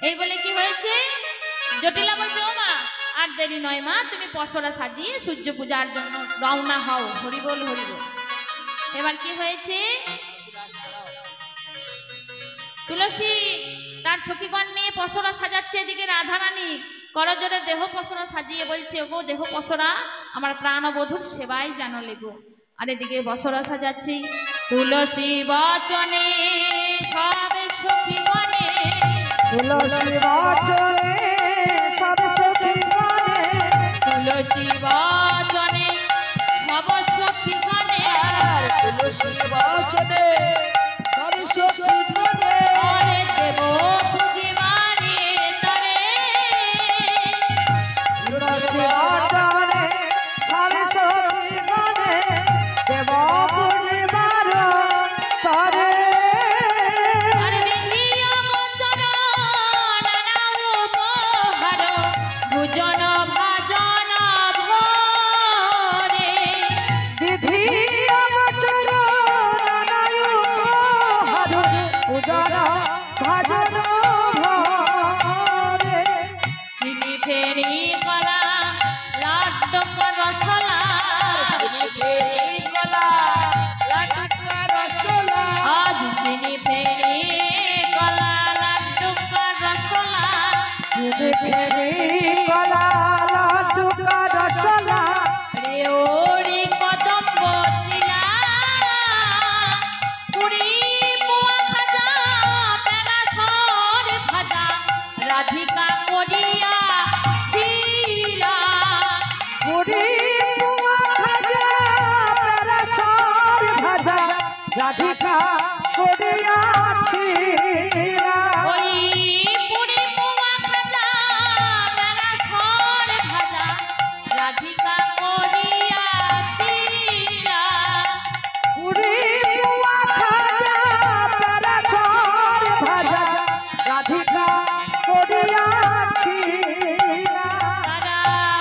এই বলে কি হয়েছে, জটিলা বলছে, ও মা, আর দেরি নয় মা, তুমি পসরা সাজিয়ে সূর্য পূজার জন্য রওনা হও। হরি বল, হরি বল। এবার কি হয়েছে, তুলসী তার সখীগণ নিয়ে পসরা সাজাচ্ছে, এদিকে রাধারানী করজোরে দেহ পসরা সাজিয়ে বলছে, ওগো দেহ পসরা, আমার প্রাণবধূর সেবায় জানো লেগো। আর এদিকে পসরা সাজাচ্ছি, তুলসী বচনে সব সখীগণে, তুলসী বচনে সব সখীগণে, তুলসী বচনে সব সখীগণে, শোনে তবে সখী শোনে আরে দেব পুজি মারি তারে তুলসী বচনে সবে সখী গণে দেব পুজি মারো তরে আরে বিধিয় গোচর নানা উপহার ভুজন ভাজন ভরে বিধি অবচর নানায় উপহার পূজন ভাজন ভরে চিনি ফেরি গলা লাড্ডুক রসলা আজ চিনি ফেরি গলা লাড্ডুক রসলা ফেরি গলা লাড্ডুকা রসলা রে ওরি কদম্ব চিলা পুরি পোয়া খাজা পেলা সর ভাজা রাধিকা করিয়া ছিলা পুরি পুয়া খাজা পেরাসর ভাজা রাধিকা করিয়াছিলা ওই পুরি পোয়া খাজা পেলা সর ভাজা রাধিকা করিয়া ছিলা পুরি পুয়া খাজা পেরাসর ভাজা রাধিকা করিয়াছিলা তারা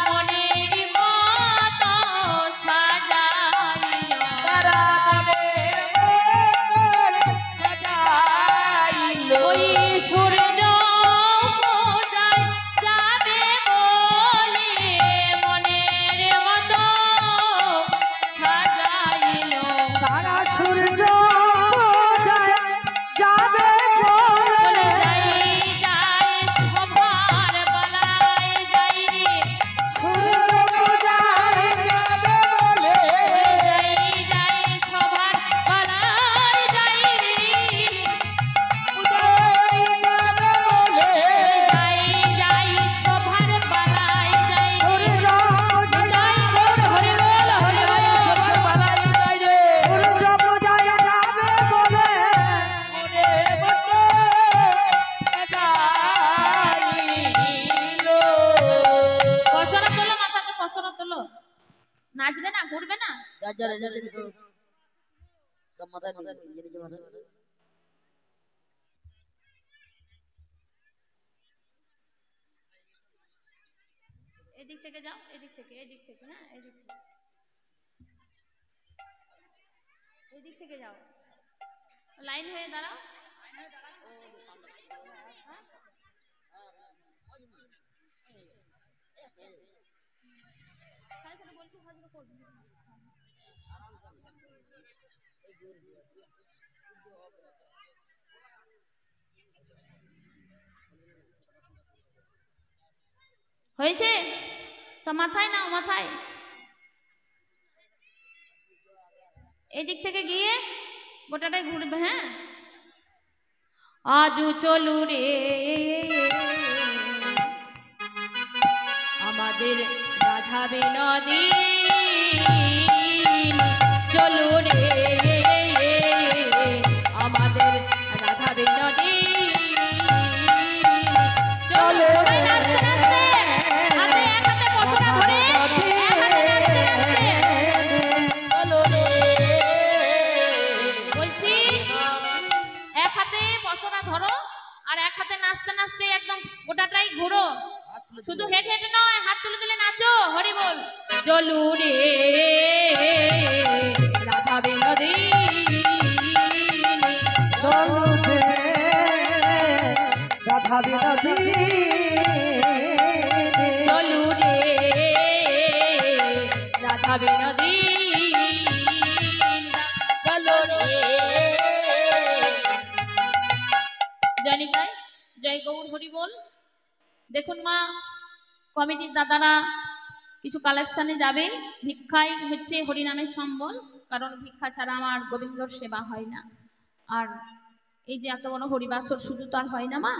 মনের মত সাজাইল তারা মনের মন সাজাইল ওই সূর্য পূজায় যাবে বলে মনের মত সাজাইল তারা সূর্য যায় যাবে বলে বলে যাই যাই সভার বালায় যাই রে সূর্য যায় যাবে বলে যাই যাই সভার বালায় যাই রে উদয় যাবে বলে যাই যাই সভার বালায় যাই রে সূর্য যাই গৌর হরি বল হরি বল সূর্য বালাই যায় রে সূর্য যায় যাবে বলে মনে মতো সাজাইলো পছনা তোলো মাথাতে পছনা তোলো নাচবে না ঘুরবে না সব মাথায় নিজে মাথায় এদিক থেকে যাও এদিক থেকে হ্যাঁ এদিক থেকে যাও লাইন হয়ে দাঁড়াও হ্যাঁ? সাড়ে ছটা বলছি, সাড়ে ছটা করবি। হয়েছে সব মাথায় নাও মাথায় এদিক থেকে গিয়ে গোটাটাই ঘুরবে হ্যাঁ আজু চলু রে আমাদের রাধা বিনোদী চলু রে আমাদের রাধা বিনোদী চলো রে নাচতে নাচতে হাতে এক হাতে পশরা ধরে এক হাতে নাচতে নাচতে চলো রে বলছি এক হাতে পশরা ধরো আর এক হাতে নাচতে নাচতে একদম গোটাটাই ঘুরো শুধু হেঁটে হেঁটে নয় হাত তুলে তুলে নাচো হরি বল চলু রে রাধা বিনোদী চলো রে রাধা বিনোদী চলু রে রাধা বিনোদী চলো রে জানিকায় জয় গৌর হরি বল দেখুন মা কমিটির দাদারা কিছু কালেকশনে যাবে ভিক্ষাই হচ্ছে হরিনামের সম্বল কারণ ভিক্ষা ছাড়া আমার গোবিন্দর সেবা হয় না আর এই যে এত বড় হরিবাসর শুধু তো আর হয় না মা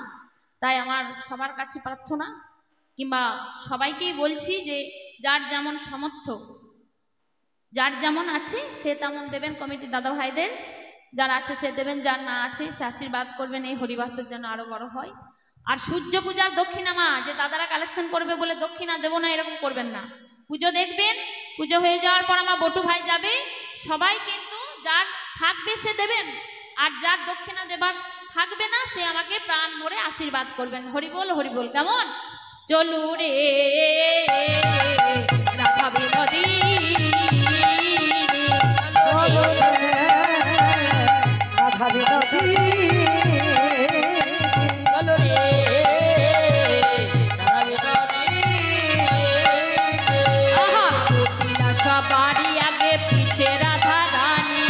তাই আমার সবার কাছে প্রার্থনা কিংবা সবাইকেই বলছি যে যার যেমন সামর্থ্য যার যেমন আছে সে তেমন দেবেন কমিটির দাদা ভাইদের যার আছে সে দেবেন, যার না আছে সে আশীর্বাদ করবেন, এই হরিবাসর যেন আরো বড় হয়। আর সূর্য পূজার দক্ষিণা মা যে দাদারা কালেকশন করবে বলে দক্ষিণা দেবো না এরকম করবেন না। পুজো দেখবেন, পুজো হয়ে যাওয়ার পর আমার বটু ভাই যাবে, সবাই কিন্তু যার থাকবে সে দেবেন, আর যার দক্ষিণা দেবার থাকবে না সে আমাকে প্রাণ ভরে আশীর্বাদ করবেন। হরিবোল হরিবোল। কেমন? চলু রে রাধা বিনোদী, রাধা বিনোদী, চলো রে রাধা বিনোদী। আহা কুটিলা সবারই আগে পিছে রাধা রানী,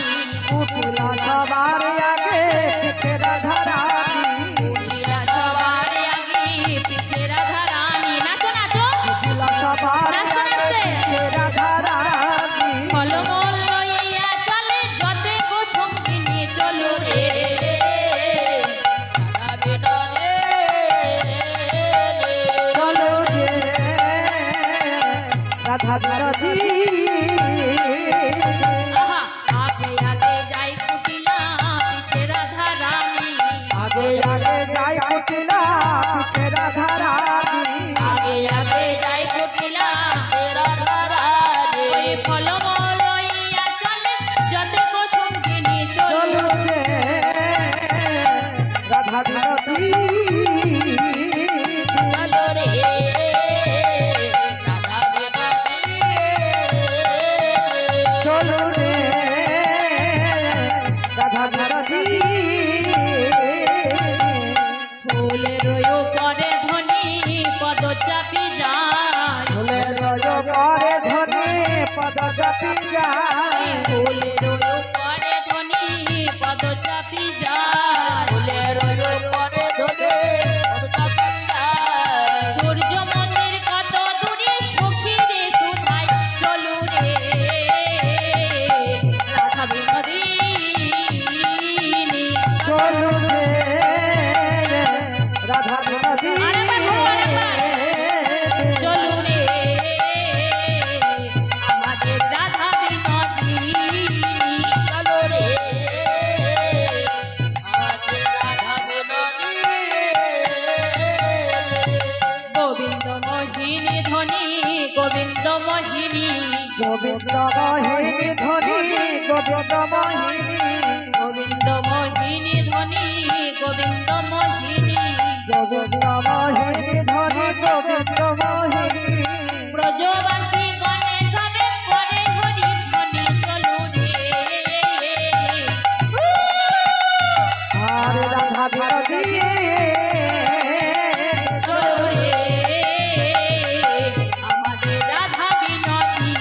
কুটিলা সবার আগে পিছে রাধা রানী, কুটিলা সবারই আগে পিছে রাধা রানী। নাচো নাচো, কুটিলা সবার নাচতে আগে নাচতে পিছে রাধা রানী, ফলমূল লইয়া চলে যতে গো সঙ্গিনী, চলো রে রাধা বিনোদী, চলো রে রাধা বিনোদী। আহা আগে আগে যাই কুটিলা পিছে রাধা রানী, আগে আগে যাই কুটিলা পিছে রাধা রানী, আগে আগে যাই কুটিলা পিছে রাধা রানী। ওই ফলমূল লইয়া চলে যতে গো সঙ্গিনী, চলো চলো রে রাধা বিনোদী, চলো রে রাধা বিনোদী। চলো রে রাধা বিনোদী। ফুলের উপরে ধ্বনি পদ চাপি যায়, ফুলের পরে ধনে পদ চাপি যায়, ফুলের উপরে ধ্বনি পদ চাপি যায়, ফুলের উপরে ধ্বনি পদ চাপি যায়। সূর্যমতির কত দূরে সখী রে সুধাই, চলু রে রাধা বিনোদী, চলো রে রাধা বিনোদী। চলু রে আমাদের রাধা বিনোদী, চলো রে আমাদের রাধা বিনোদী। গোবিন্দ মোহিনী ধ্বনি, গোবিন্দ মোহিনী, গোবিন্দ মোহিনী ধ্বনি, গোবিন্দ মোহিনী, গোবিন্দ মোহিনী ধ্বনি, গোবিন্দ মোহিনী, গোবিন্দ মোহিনী ধ্বনি, গোবিন্দ মোহিনী। ব্রজবাসী গণে সবে করে হরি ধ্বনি, চলু রে আর রাধা বিনোদী, চলো রে আমাদের রাধা বিনোদী,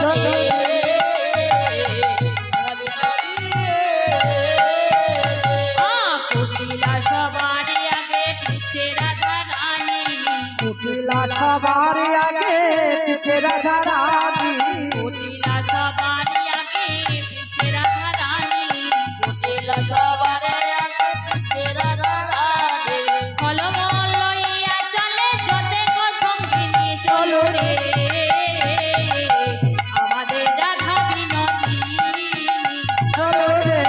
চলো রে রাধা বিনোদী। কুটিলা সবার আগে পিছে রাধা রানী, কুটিলা সবার আগে পিছে রাধা রানী, কুটিলা সবার আগে পিছে রাধা রানী, কুটিলা সবার আগে পিছে রাধা রানী। ফলমূল লইয়া চলে যতে গো সঙ্গিনী, চলো রে আমাদের রাধা বিনোদী, চলো রে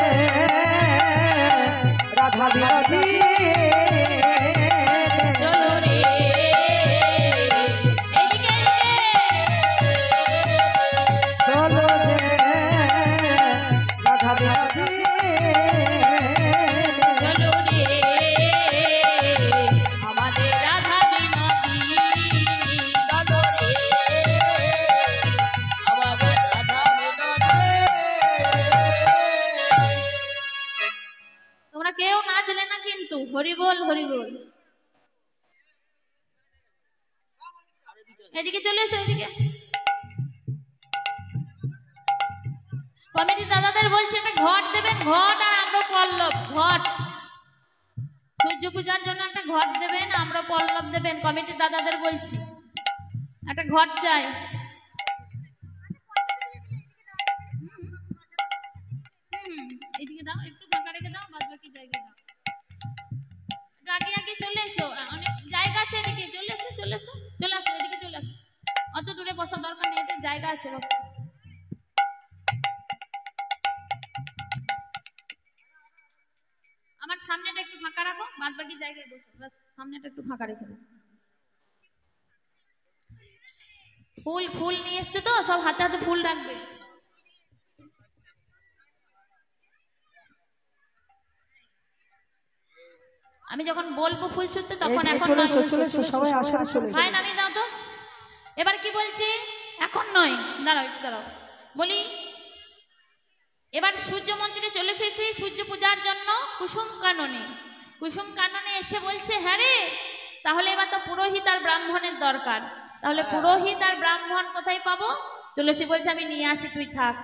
রাধা বিনোদী, চলো রে এদিকে চলো রে রাধা বিনোদী, চলো রে আমাদের রাধা বিনোদী, চলো রে আমাদের রাধা বিনোদী। তোমরা কেউ নাচলে না কিন্তু, হরিবোল হরিবোল। এদিকে চলে এসো, এদিকে কমিটি দাদাদের বলছে একটা ঘট দেবেন, ঘট আর আমরা পল্লব, ঘট সূর্য পূজার জন্য একটা ঘট দেবেন, আমরা পল্লব দেবেন, কমিটি দাদাদের বলছি একটা ঘট চাই। এদিকে দাও, একটু ফাঁকা রেখে দাও, বাদ বাকি জায়গা দাও। একটু আগে আগে চলে এসো, অনেক জায়গা আছে এদিকে, চলে এসো চলে এসো, চলে আসো এদিকে চলে আসো, অত দূরে বসার দরকার নেই, এতে জায়গা আছে বসো। সামনেটা একটু ফাঁকা রাখো, বাদ বাকি জায়গায় বসো, বাস সামনেটা একটু ফাঁকা রেখে দাও। ফুল ফুল নিয়ে এসছো তো, সব হাতে হাতে ফুল রাখবে। আমি যখন বলবো ফুল ছুটতে তখন এখন নয়, সবাই আসেন, চলে ভাই নামিয়ে দাও তো। এবার কি বলছি, এখন নয়, দাঁড়াও একটু দাঁড়াও বলি। এবার সূর্য মন্দিরে চলে এসেছি সূর্য পূজার জন্য কুসুম কাননে। কুসুম কাননে এসে বলছে, হ্যাঁ রে, তাহলে এবার তো পুরোহিত আর ব্রাহ্মণের দরকার, তাহলে পুরোহিত আর ব্রাহ্মণ কোথায় পাবো? তুলসী বলছে, আমি নিয়ে আসি, তুই থাক।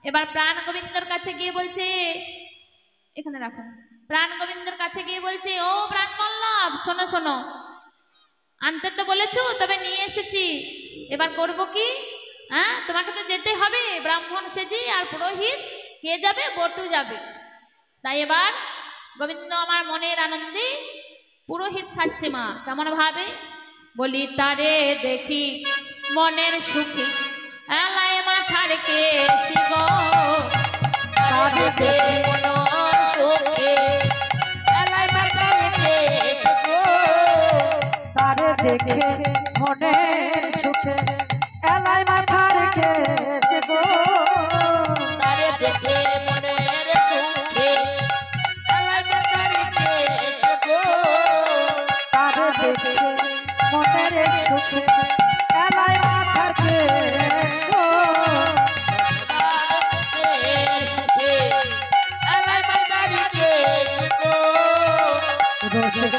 এবার প্রাণ গোবিন্দর কাছে গিয়ে বলছে, এখানে রাখো, প্রাণ গোবিন্দর কাছে গিয়ে বলছে, ও প্রাণ বল্লভ, শোনো শোনো, আনতে তো বলেছো, তবে নিয়ে এসেছি, এবার করব কি? হ্যাঁ, তোমাকে তো যেতে হবে, ব্রাহ্মণ সেজি আর পুরোহিত কে যাবে? বটু যাবে। তাই এবার গোবিন্দ আমার মনের আনন্দে পুরোহিত সাজছে মা। কেমন ভাবে? বলি, তারে দেখি মনের সুখী এলায় মাথার কে শিব, তারে দেখি মনের সুখী এলায় মাথার কে শিব, তারে দেখে মনের সুখে এলায় মাথার কে শিব, তারে দেখে মনের সুখে এলায় মাথার কে শিব, তারে দেখে মনের সুখে এলায় মাথার কে শিব,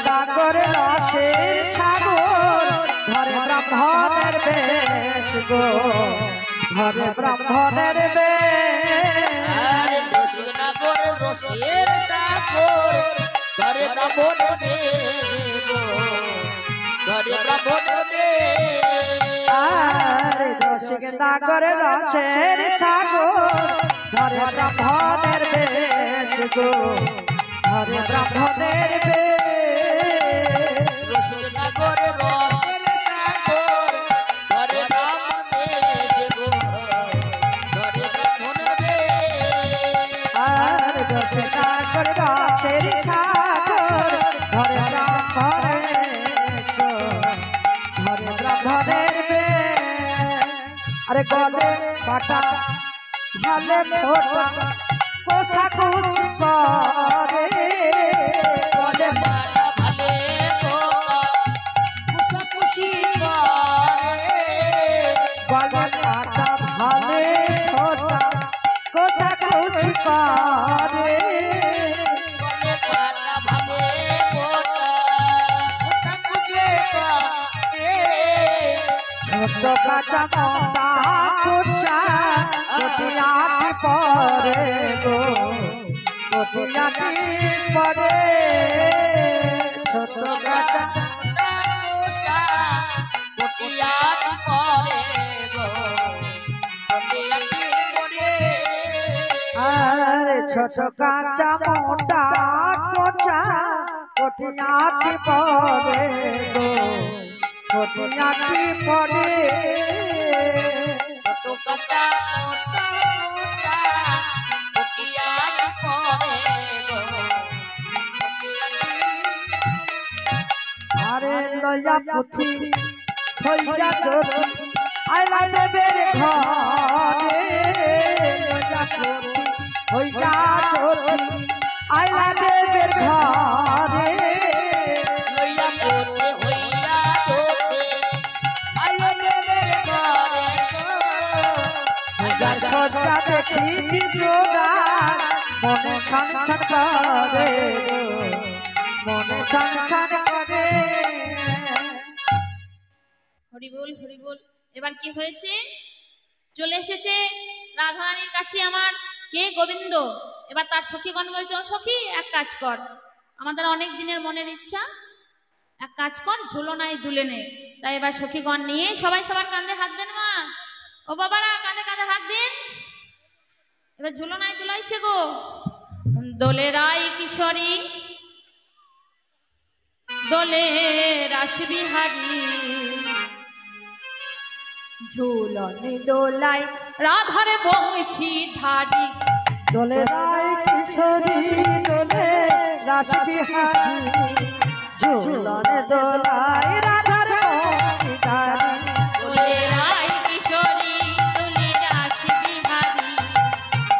সাগর রসের সাগর ধরে ব্রাহ্মণের বেশ গো, ধরে ব্রাহ্মণের বেশ, সাগর রসের সাগর ধরে ব্রাহ্মণের বেশ গো, ধরে ব্রাহ্মণের বেশ, আরে রসিক সাগর রসের সাগর ধরে ব্রাহ্মণের বেশ গো, ধরে ব্রাহ্মণের বেশ, রসিকনগর রসের সাগর ধরে ব্রাহ্মণের বেশ গো, ধরে ব্রাহ্মণের বেশ, আর রসিকনগর রসের সাগর ধরে ব্রাহ্মণের বেশ গো, ধরে ব্রাহ্মণের বেশ, আরে গলে বাটা ভালে ফোটা কোষা কোষ করে, গলে বাটা ভালে ফোটা কোষা কোষি করে, গলে বাটা ভালে ফোটা কোষা কোষি করে, গলে বাটা ভালে ফোটা কোষা কোষি করে, ছোট কাটা মোটা কোচা কোটিয়াটি পরে গো, কোটিয়াটি পরে, ছোট কাটা মোটা কোচা কোটিয়াটি পরে গো, কোটিয়াটি পরে, আরে ছোট কাঁচা মোটা কোচা কোটিয়াটি পরে গো, কোটিয়াটি পরে, ছোট কাঁচা মোটা কোচা কোটিয়াটি পরে গো, আরে লয়া পুথি হইয়া জ্যোতি আইলা দেবের ঘরে, লয়া পুথি হইয়া জ্যোতি আইলা দেবের ঘরে, লয়া পুথি হইয়া জ্যোতি আইলা দেবের ঘরে, পূজার সজ্জা দেখি যোগার মনে সংসার করে, মনে সংসার করে, হরি বল হরি বল। এবার কি হয়েছে? চলে এসেছে রাধারানীর কাছে আমার কে? গোবিন্দ। এবার তার সখীগণ বলছে, ও সখী, এক কাজ কর, আমাদের অনেক দিনের মনের ইচ্ছা, এক কাজ কর, ঝুলনায় দুলে নে। তাই এবার সখীগণ নিয়ে সবাই সবার কাঁধে হাত দেন মা, ও বাবারা কাঁধে কাঁধে হাত দিন। এবার ঝুলনায় দুলাইছে গো, দোলে রাই কিশোরী দোলে রাসবিহারী, ঝুলনে দোলায় রাধার বংশী ধারী, দোলে রাই কিশোরী দোলে রাস বিহারী ঝুলনে দোলায় রাধার বংশীধারী দোলে রায় কিশোরী দোলে রাস বিহারী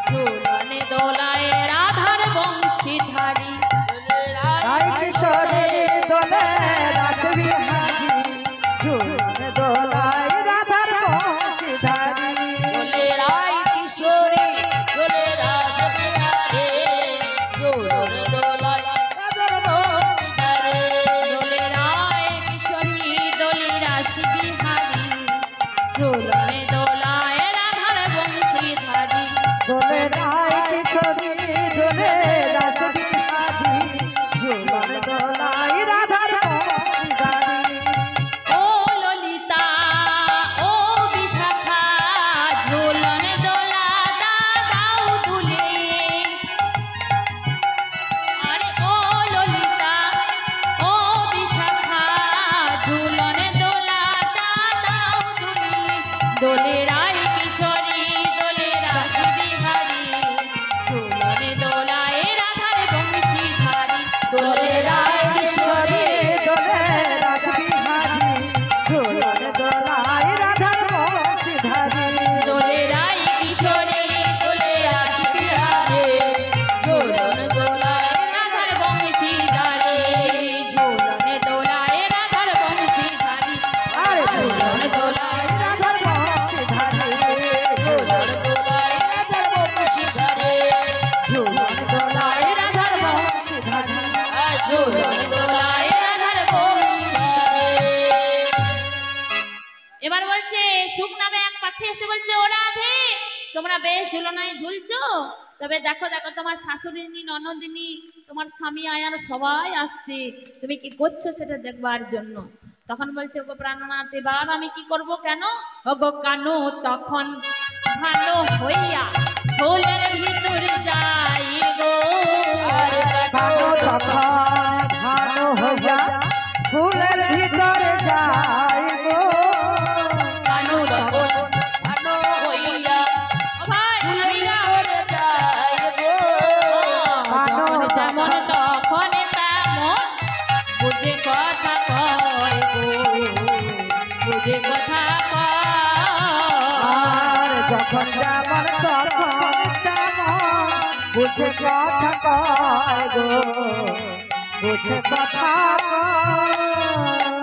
ঝুলনে দোলায় রাধার বংশীধারী রায় কিশোরী দোলে রাস বিহারী ঝুলনে দোলায় রাধার বংশীধারী দোলে রায় কিশোরী দোলে রাস বিহারী ঝুলনে দোলায় রাধার বংশীধারী দোলে রায় কিশোরী দোলে রাস বিহারী ঝুলনে দোলায় রাধার বংশীধারী দোলে রায় কিশোরী দোলে রাস বিহারী ঝুলনে দোলায় রাধার বংশীধারী ও ললিতা ও বিশাখা ঝুলনে দোলা দাও দুলে আরে ও ললিতা ও বিশাখা ঝুলনে দোলা দাও দুলে দোলে রায় কিশোরী দোলে রাস বিহারী ঝুলনে দোলায় রাধার বংশীধারী দোলে রায় কিশোরী দোলে রাস বিহারী ঝুলনে দোলায় রাধার বংশীধারী দোলে রায় কিশোরী দোলে রাস বিহারী ঝুলনে দোলায় রাধার বংশীধারী ঝুলনে দোলায় রাধার বংশীধারী আরে ঝুলনে দোলায় রাধার বংশীধারী ঝুলনে দোলায় রাধার বংশীধারী ঝুলনে দোলায় রাধার বংশীধারী ঝুলনে দোলায় রাধার বংশীধারী এবার বলছে সুখ নামে এক পাখি এসে বলছে ও রাধে তোমরা বেশ ঝুলনায় ঝুলছো তবে দেখো দেখো তোমার শাশুড়িনী ননদিনী তোমার স্বামী আয়ার সবাই আসছে তুমি কি করছো সেটা দেখবার জন্য তখন বলছে ওগো প্রাণনাথ এবার আমি কি করব কেন ওগো কানু তখন ভালো হইয়া ফুলের ভিতর যাই গো কানো তখন ভালো হইয়া ফুলের ভিতরে যাই গো কানু তখন ভালো হইয়া ও ভাই হইয়া যায় গো যখন যেমন তখন তেমন বুঝে কথা কয় গো বুঝে কথা কয় আর যখন যেমন তখন তেমন বুঝে কথা কয় গো বুঝে কথা কয়